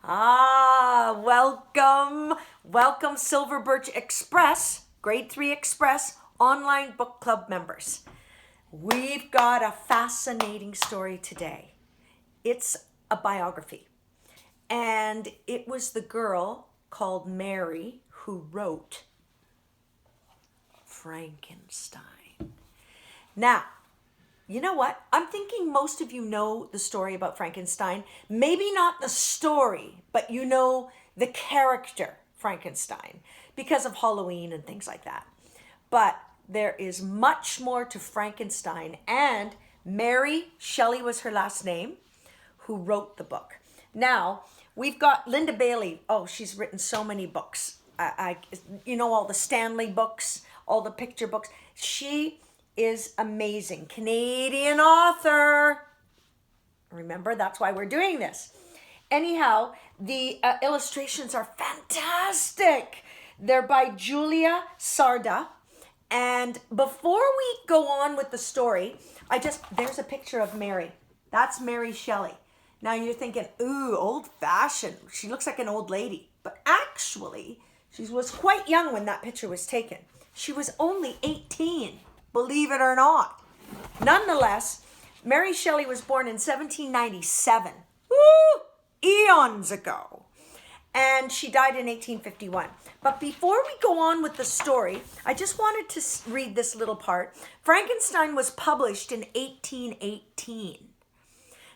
Welcome Silver Birch Express, Grade 3 Express online book club members. We've got a fascinating story today. It's a biography, and it was the girl called Mary who wrote Frankenstein. Now, you know what? I'm thinking most of you know the story about Frankenstein. Maybe not the story, but you know the character Frankenstein because of Halloween and things like that. But there is much more to Frankenstein, and Mary Shelley was her last name, who wrote the book. Now, we've got Linda Bailey. Oh, she's written so many books. All the Stanley books, all the picture books. She is amazing. Canadian author. Remember, that's why we're doing this. Anyhow, the illustrations are fantastic. They're by Julia Sarda. And before we go on with the story, there's a picture of Mary. That's Mary Shelley. Now you're thinking, ooh, old fashioned. She looks like an old lady. But actually, she was quite young when that picture was taken. She was only 18. Believe it or not. Nonetheless, Mary Shelley was born in 1797. Woo! Eons ago. And she died in 1851. But before we go on with the story, I just wanted to read this little part. Frankenstein was published in 1818.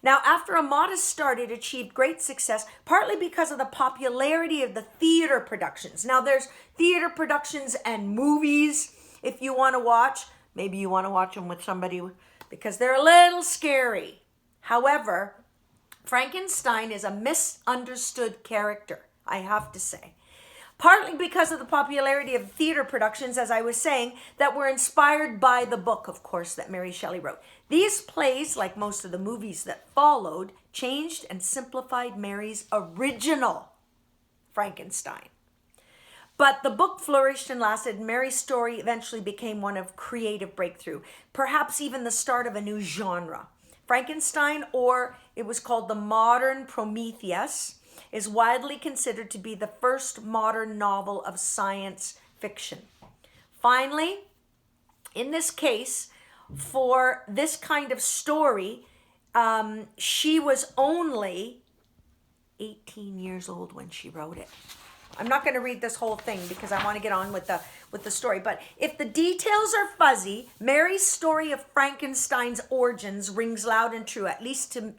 Now, after a modest start, it achieved great success, partly because of the popularity of the theater productions. Now, there's theater productions and movies if you want to watch. Maybe you want to watch them with somebody because they're a little scary. However, Frankenstein is a misunderstood character, I have to say. Partly because of the popularity of theater productions, as I was saying, that were inspired by the book, of course, that Mary Shelley wrote. These plays, like most of the movies that followed, changed and simplified Mary's original Frankenstein. But the book flourished and lasted. Mary's story eventually became one of creative breakthrough, perhaps even the start of a new genre. Frankenstein, or it was called the modern Prometheus, is widely considered to be the first modern novel of science fiction. Finally, in this case, for this kind of story, she was only 18 years old when she wrote it. I'm not going to read this whole thing because I want to get on with the story. But if the details are fuzzy, Mary's story of Frankenstein's origins rings loud and true, at least to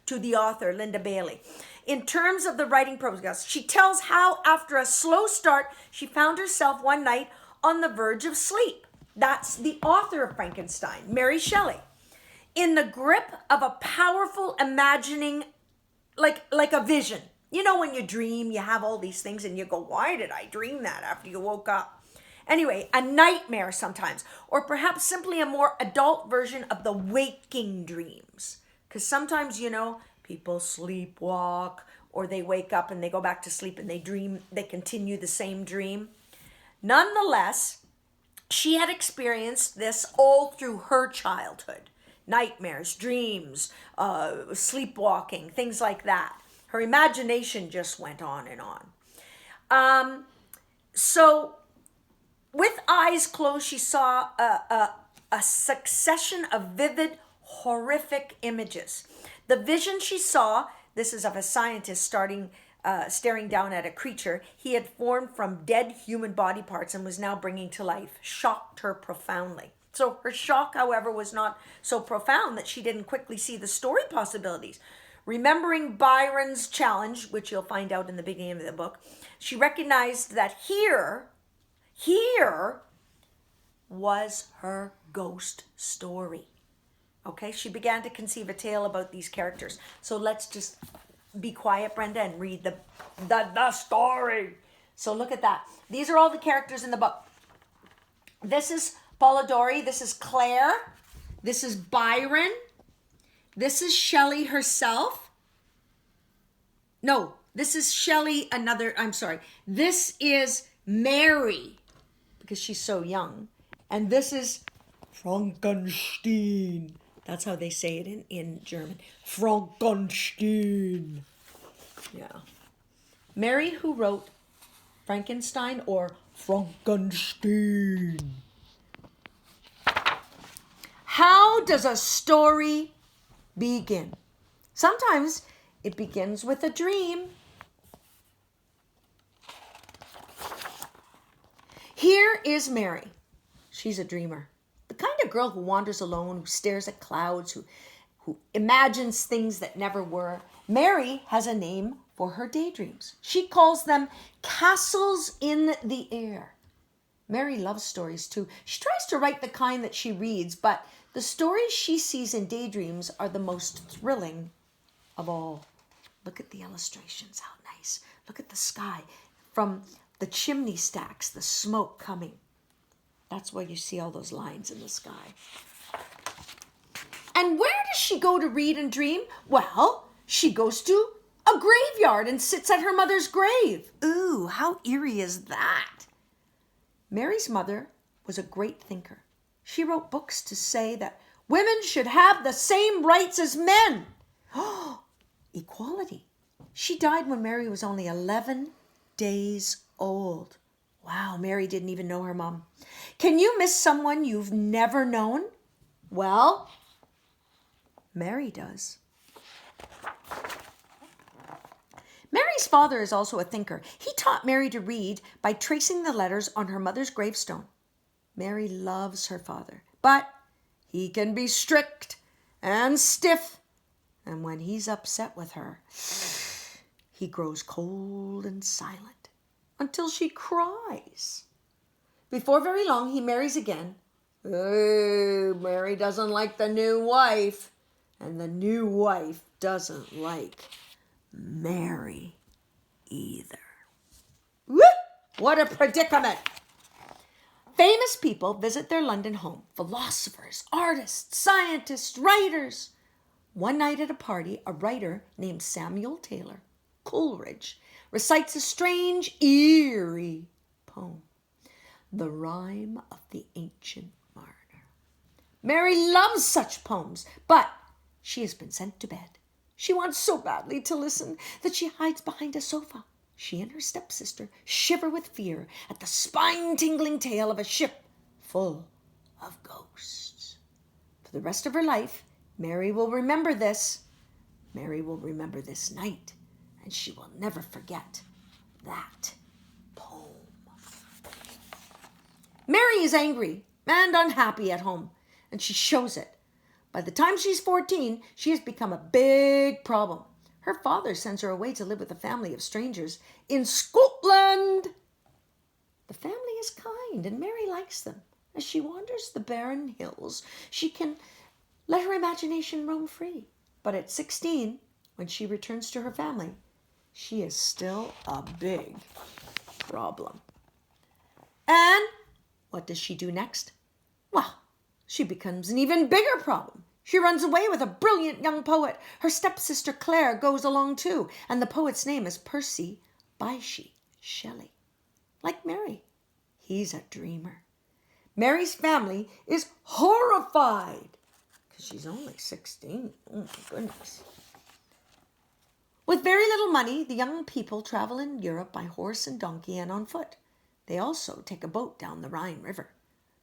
the author, Linda Bailey. In terms of the writing process, she tells how after a slow start, she found herself one night on the verge of sleep. That's the author of Frankenstein, Mary Shelley. In the grip of a powerful imagining, like a vision. You know, when you dream, you have all these things and you go, why did I dream that after you woke up? Anyway, a nightmare sometimes, or perhaps simply a more adult version of the waking dreams. Because sometimes, people sleepwalk, or they wake up and they go back to sleep and they dream, they continue the same dream. Nonetheless, she had experienced this all through her childhood. Nightmares, dreams, sleepwalking, things like that. Her imagination just went on and on. So with eyes closed, she saw a succession of vivid, horrific images. The vision she saw, this is of a scientist staring down at a creature he had formed from dead human body parts and was now bringing to life, shocked her profoundly. So her shock, however, was not so profound that she didn't quickly see the story possibilities. Remembering Byron's challenge, which you'll find out in the beginning of the book, she recognized that here was her ghost story. Okay, she began to conceive a tale about these characters. So let's just be quiet, Brenda, and read the story. So look at that. These are all the characters in the book. This is Polidori. This is Claire. This is Byron. This is Shelley herself. No, this is Shelley, This is Mary, because she's so young. And this is Frankenstein. That's how they say it in German. Frankenstein. Yeah. Mary who wrote Frankenstein or Frankenstein. How does a story begin? Sometimes it begins with a dream. Here is Mary. She's a dreamer. The kind of girl who wanders alone, who stares at clouds, who imagines things that never were. Mary has a name for her daydreams. She calls them castles in the air. Mary loves stories too. She tries to write the kind that she reads, but the stories she sees in daydreams are the most thrilling of all. Look at the illustrations, how nice. Look at the sky. From the chimney stacks, the smoke coming. That's why you see all those lines in the sky. And where does she go to read and dream? Well, she goes to a graveyard and sits at her mother's grave. Ooh, how eerie is that? Mary's mother was a great thinker. She wrote books to say that women should have the same rights as men. Oh, equality. She died when Mary was only 11 days old. Wow, Mary didn't even know her mom. Can you miss someone you've never known? Well, Mary does. Mary's father is also a thinker. He taught Mary to read by tracing the letters on her mother's gravestone. Mary loves her father, but he can be strict and stiff. And when he's upset with her, he grows cold and silent until she cries. Before very long, he marries again. Mary doesn't like the new wife, and the new wife doesn't like Mary either. Whoop! What a predicament! Famous people visit their London home. Philosophers, artists, scientists, writers. One night at a party, a writer named Samuel Taylor Coleridge recites a strange, eerie poem, The Rime of the Ancient Mariner. Mary loves such poems, but she has been sent to bed. She wants so badly to listen that she hides behind a sofa. She and her stepsister shiver with fear at the spine-tingling tale of a ship full of ghosts. For the rest of her life, Mary will remember this. Mary will remember this night, and she will never forget that poem. Mary is angry and unhappy at home, and she shows it. By the time she's 14, she has become a big problem. Her father sends her away to live with a family of strangers in Scotland. The family is kind, and Mary likes them. As she wanders the barren hills, she can let her imagination roam free. But at 16, when she returns to her family, she is still a big problem. And what does she do next? Well, she becomes an even bigger problem. She runs away with a brilliant young poet. Her stepsister Claire goes along too, and the poet's name is Percy Bysshe Shelley. Like Mary, he's a dreamer. Mary's family is horrified because she's only 16. Oh my goodness. With very little money, the young people travel in Europe by horse and donkey and on foot. They also take a boat down the Rhine River.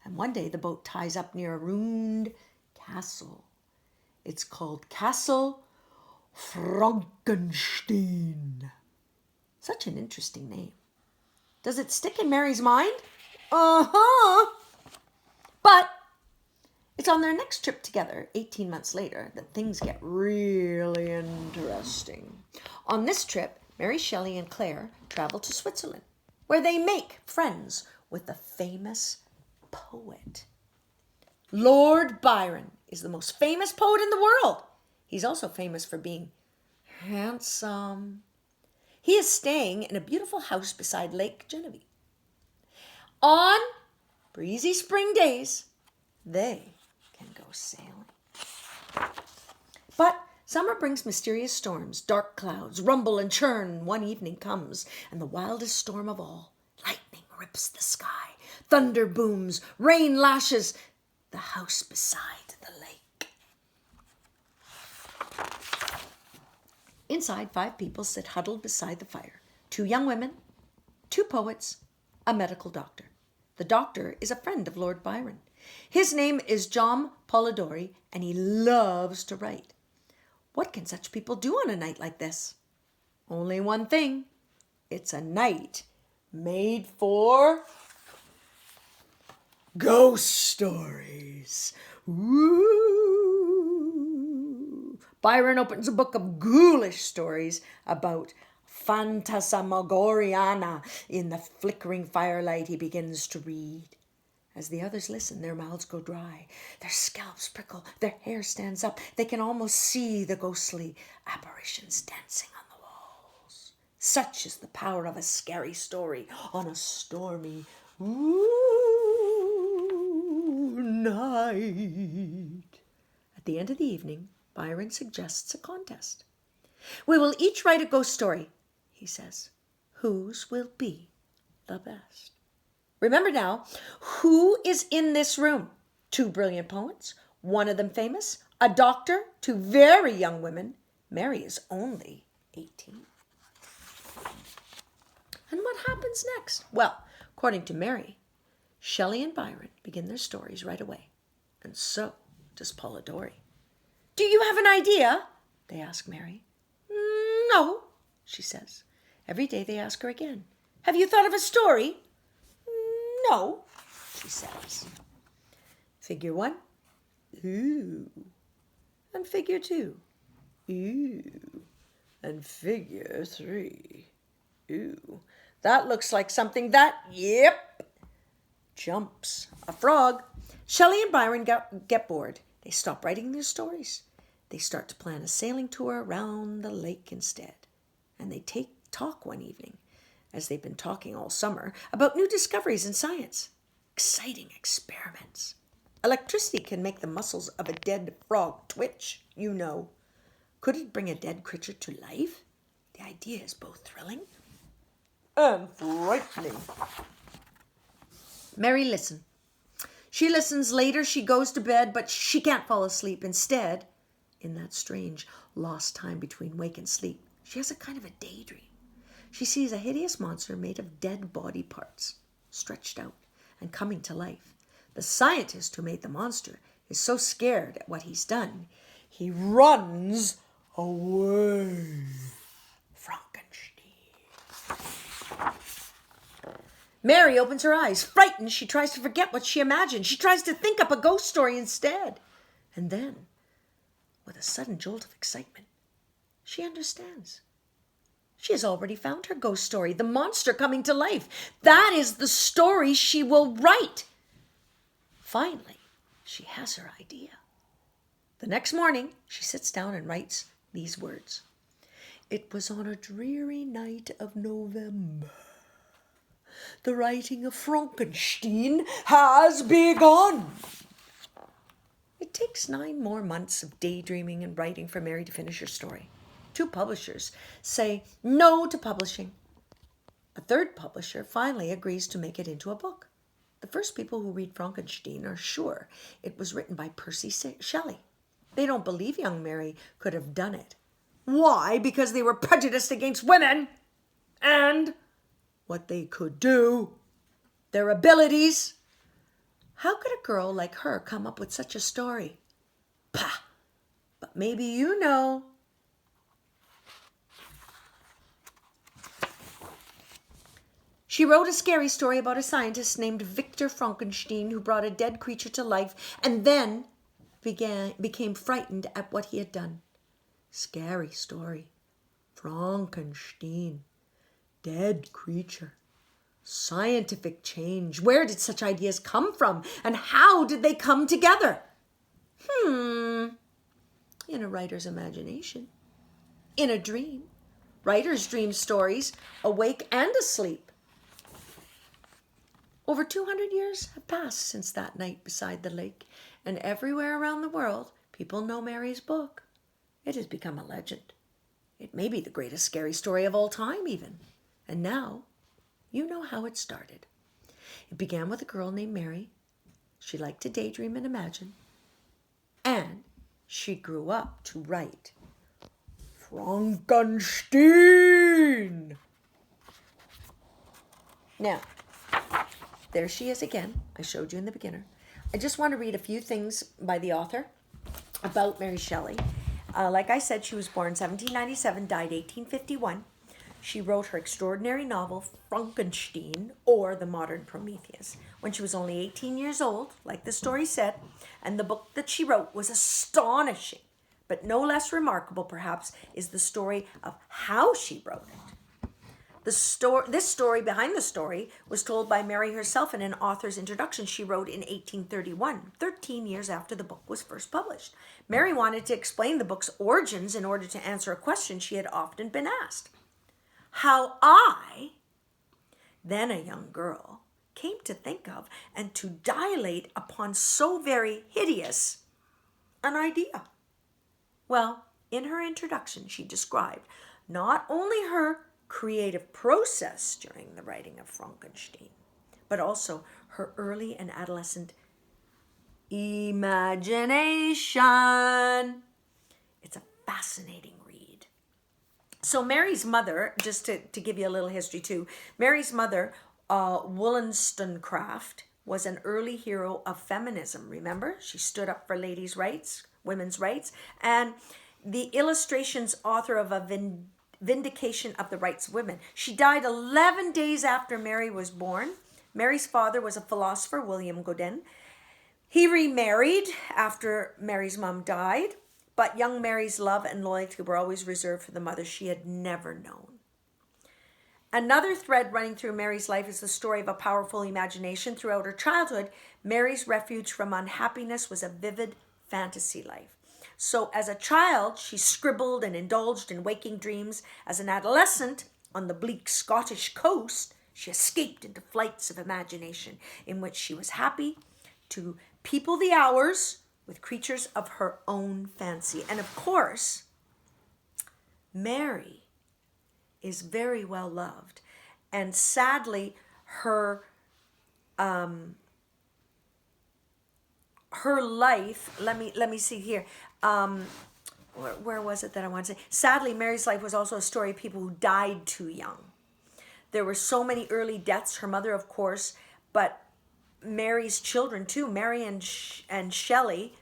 And one day the boat ties up near a ruined castle. It's called Castle Frankenstein. Such an interesting name. Does it stick in Mary's mind? Uh-huh. But it's on their next trip together, 18 months later, that things get really interesting. On this trip, Mary Shelley and Claire travel to Switzerland, where they make friends with the famous poet. Lord Byron is the most famous poet in the world. He's also famous for being handsome. He is staying in a beautiful house beside Lake Genevieve. On breezy spring days, they can go sailing. But summer brings mysterious storms, dark clouds, rumble and churn. One evening comes, and the wildest storm of all. Lightning rips the sky, thunder booms, rain lashes the house beside the lake. Inside, 5 people sit huddled beside the fire. 2 young women, 2 poets, a medical doctor. The doctor is a friend of Lord Byron. His name is John Polidori, and he loves to write. What can such people do on a night like this? Only one thing. It's a night made for ghost stories. Ooh. Byron opens a book of ghoulish stories about Phantasmagoriana. In the flickering firelight, he begins to read. As the others listen, their mouths go dry, their scalps prickle, their hair stands up. They can almost see the ghostly apparitions dancing on the walls. Such is the power of a scary story on a stormy night. At the end of the evening, Byron suggests a contest. We will each write a ghost story, he says. Whose will be the best? Remember now, who is in this room? 2 brilliant poets, one of them famous, a doctor, 2 very young women. Mary is only 18. And what happens next? Well, according to Mary, Shelley and Byron begin their stories right away. And so does Polidori. Do you have an idea? They ask Mary. No, she says. Every day they ask her again. Have you thought of a story? No, she says. Figure 1. Ooh. And figure 2. Ooh. And figure 3. Ooh. That looks like something that, yep, jumps. A frog. Shelley and Byron get bored. They stop writing their stories. They start to plan a sailing tour around the lake instead. And they talk one evening, as they've been talking all summer, about new discoveries in science. Exciting experiments. Electricity can make the muscles of a dead frog twitch, you know. Could it bring a dead creature to life? The idea is both thrilling and frightening. Mary listens. She listens. Later she goes to bed, but she can't fall asleep. Instead, in that strange lost time between wake and sleep, she has a kind of a daydream. She sees a hideous monster made of dead body parts, stretched out and coming to life. The scientist who made the monster is so scared at what he's done, he runs away. Frankenstein. Mary opens her eyes. Frightened, she tries to forget what she imagined. She tries to think up a ghost story instead. And then, with a sudden jolt of excitement, she understands. She has already found her ghost story, the monster coming to life. That is the story she will write. Finally, she has her idea. The next morning, she sits down and writes these words. It was on a dreary night of November. The writing of Frankenstein has begun. It takes 9 more months of daydreaming and writing for Mary to finish her story. 2 publishers say no to publishing. A 3rd publisher finally agrees to make it into a book. The first people who read Frankenstein are sure it was written by Percy Shelley. They don't believe young Mary could have done it. Why? Because they were prejudiced against women and what they could do, their abilities. How could a girl like her come up with such a story? Pah! But maybe you know. She wrote a scary story about a scientist named Victor Frankenstein who brought a dead creature to life and then became frightened at what he had done. Scary story. Frankenstein. Dead creature. Scientific change. Where did such ideas come from? And how did they come together? In a writer's imagination. In a dream. Writers dream stories, awake and asleep. Over 200 years have passed since that night beside the lake, and everywhere around the world, people know Mary's book. It has become a legend. It may be the greatest scary story of all time, even. And now, you know how it started. It began with a girl named Mary. She liked to daydream and imagine. And she grew up to write Frankenstein. Now, there she is again. I showed you in the beginner. I just want to read a few things by the author about Mary Shelley. Like I said, she was born 1797, died 1851. She wrote her extraordinary novel, Frankenstein, or The Modern Prometheus, when she was only 18 years old, like the story said, and the book that she wrote was astonishing. But no less remarkable, perhaps, is the story of how she wrote it. This story behind the story was told by Mary herself in an author's introduction she wrote in 1831, 13 years after the book was first published. Mary wanted to explain the book's origins in order to answer a question she had often been asked. How I, then a young girl, came to think of and to dilate upon so very hideous an idea. Well, in her introduction, she described not only her creative process during the writing of Frankenstein, but also her early and adolescent imagination. It's a fascinating read. So Mary's mother, just to give you a little history too, Mary's mother, Wollstonecraft, was an early hero of feminism, remember? She stood up for ladies' rights, women's rights, and the illustrations author of a vindication of the rights of women. She died 11 days after Mary was born. Mary's father was a philosopher, William Godin. He remarried after Mary's mom died, but young Mary's love and loyalty were always reserved for the mother she had never known. Another thread running through Mary's life is the story of a powerful imagination. Throughout her childhood, Mary's refuge from unhappiness was a vivid fantasy life. So as a child, she scribbled and indulged in waking dreams. As an adolescent, on the bleak Scottish coast, she escaped into flights of imagination in which she was happy to people the hours with creatures of her own fancy. And of course, Mary is very well loved. And sadly, her life, let me see here. Where was it that I want to say? Sadly, Mary's life was also a story of people who died too young. There were so many early deaths. Her mother, of course, but Mary's children too. Mary and Shelley,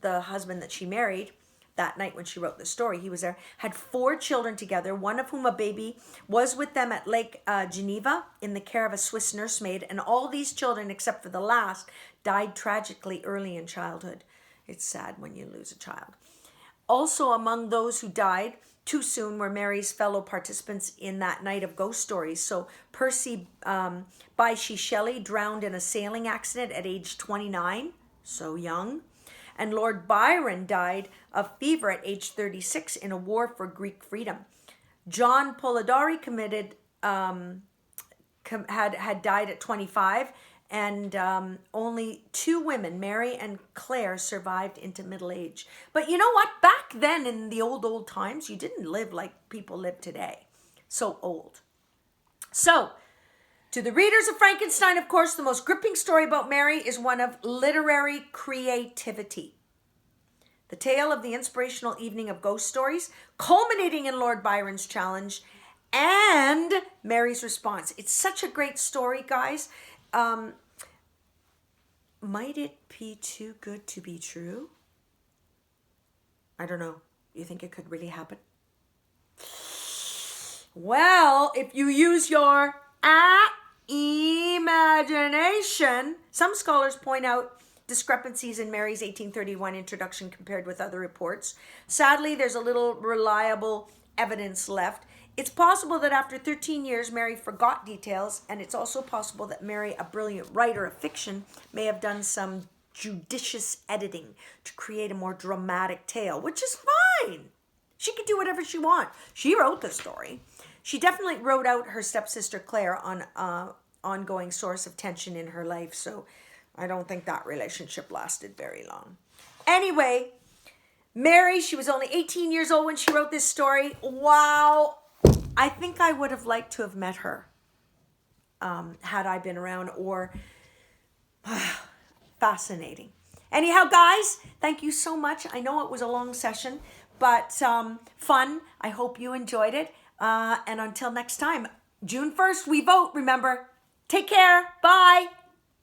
the husband that she married that night when she wrote the story, he was there, had 4 children together, one of whom, a baby, was with them at Lake Geneva in the care of a Swiss nursemaid. And all these children, except for the last, died tragically early in childhood. It's sad when you lose a child. Also among those who died too soon were Mary's fellow participants in that night of ghost stories. So Percy Bysshe Shelley drowned in a sailing accident at age 29, so young. And Lord Byron died of fever at age 36 in a war for Greek freedom. John Polidori had died at 25, and only 2 women, Mary and Claire, survived into middle age. But you know what? Back then in the old times, you didn't live like people live today. So old. So, to the readers of Frankenstein, of course, the most gripping story about Mary is one of literary creativity. The tale of the inspirational evening of ghost stories, culminating in Lord Byron's challenge and Mary's response. It's such a great story, guys. Might it be too good to be true? I don't know. You think it could really happen? Well, if you use your imagination, some scholars point out discrepancies in Mary's 1831 introduction compared with other reports. Sadly, there's a little reliable evidence left. It's possible that after 13 years, Mary forgot details, and it's also possible that Mary, a brilliant writer of fiction, may have done some judicious editing to create a more dramatic tale, which is fine. She could do whatever she wants. She wrote the story. She definitely wrote out her stepsister Claire on an ongoing source of tension in her life, so I don't think that relationship lasted very long. Anyway, Mary, she was only 18 years old when she wrote this story. Wow. I think I would have liked to have met her had I been around, or fascinating. Anyhow, guys, thank you so much. I know it was a long session, but fun. I hope you enjoyed it. And until next time, June 1st, we vote, remember. Take care. Bye.